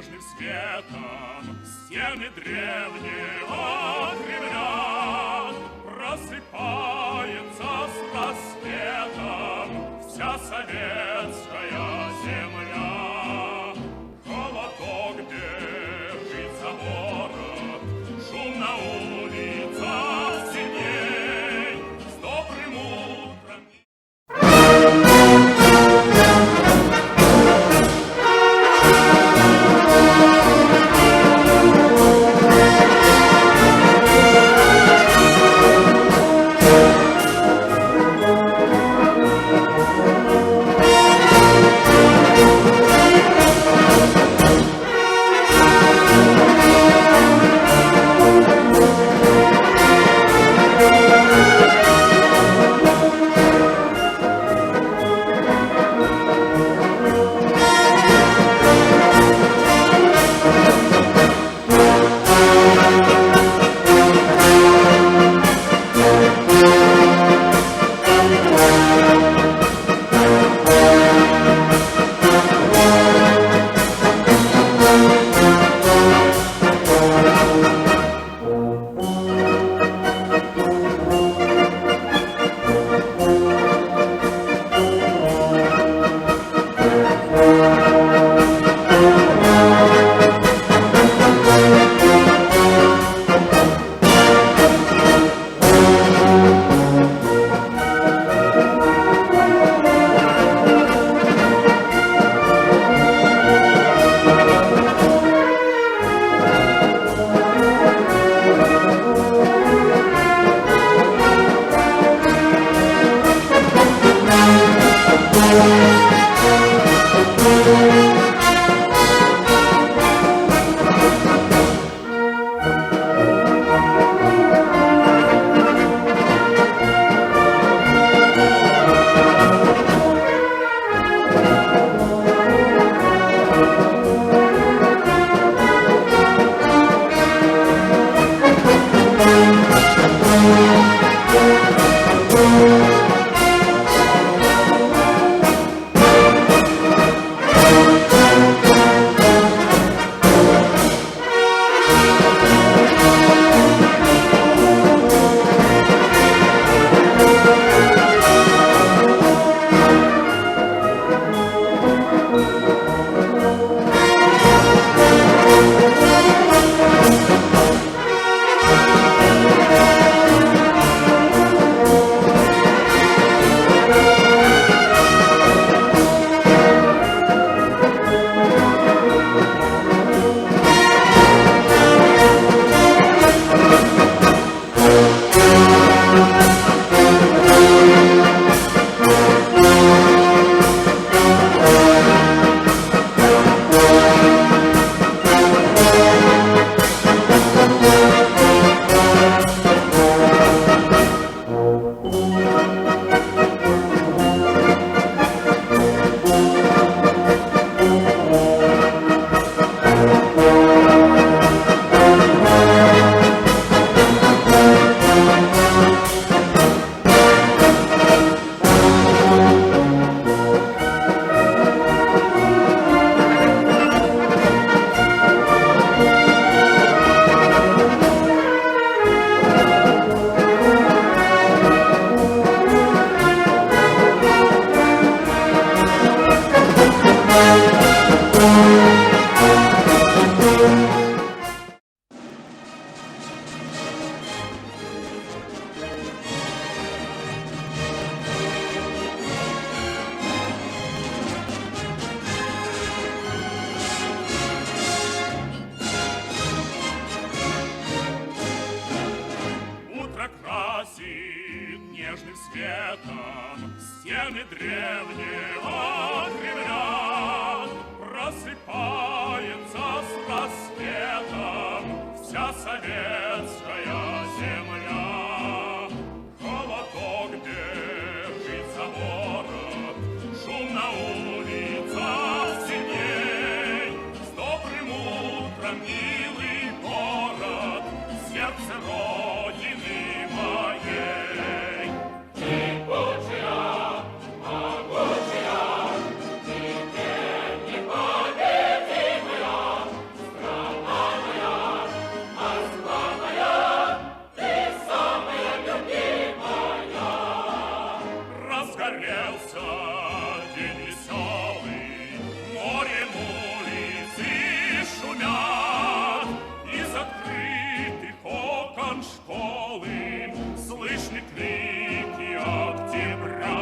нежным светом стены древние от римлян. Просыпается с рассветом вся советская земля. Холодок бежит за город, шум на улицах синей. С добрым утром. Нежным светом стены древние от римлян. Просыпается с рассветом вся советская земля. Холодок бежит за город, шум на улицах синей. С добрым утром, милый город, сердце Родины моей. Начался день веселый, морем улицы шумят, из открытых окон школы слышны крики октября.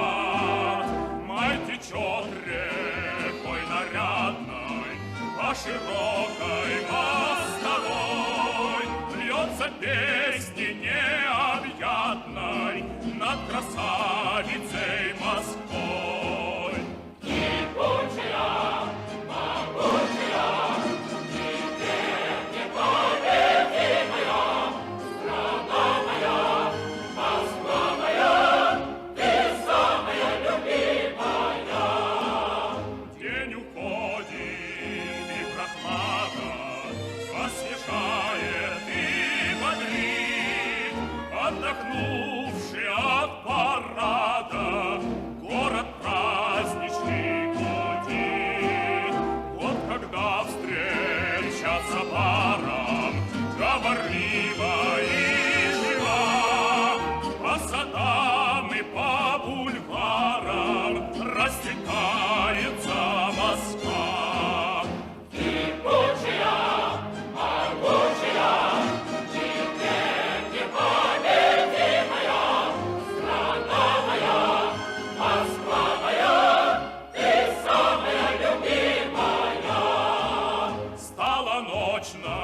Май течет рекой нарядной по широкой мостовой, льется песни необъятной над красавицей Москвой. Кипучая, могучая, теперь непобедимая, страна моя, Москва моя, ты самая любимая. День уходит, и прохлада освежает и бодрит, отдохнувший от парада город праздничный гудит. Вот когда встречаться парам говорливо и жива, по садам и по бульварам растекается Москва. Кипучая, могучая, теперь непобедимая, страна моя, Москва моя, ты самая любимая. Стала ночь на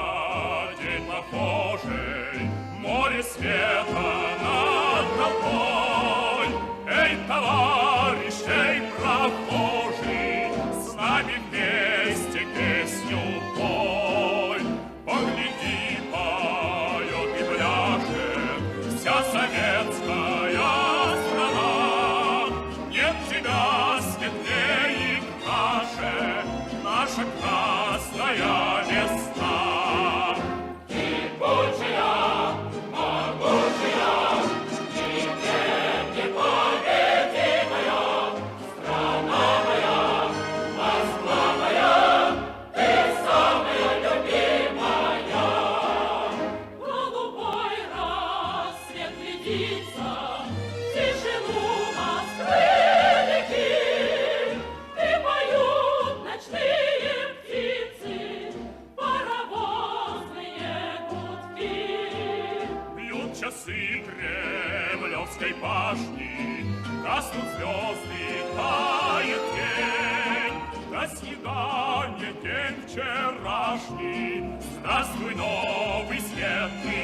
день похожий, море света над толпой. Эй, товарищ, эй, прохожий, с нами вместе песню пой. Погляди, поет и пляшет вся советская страна. Нет тебя светлее и краше, наша красная весна. Кипучая, могучая, теперь непобедимая, страна моя, Москва моя, ты самая любимая. Голубой рассвет глядится, тишину Москвы реки, и поют ночные птицы, паровозные гудки. Бьют часы Кремлевской башни, гаснут звезды, тает день. До свидания, день вчерашний, здравствуй, новый светлый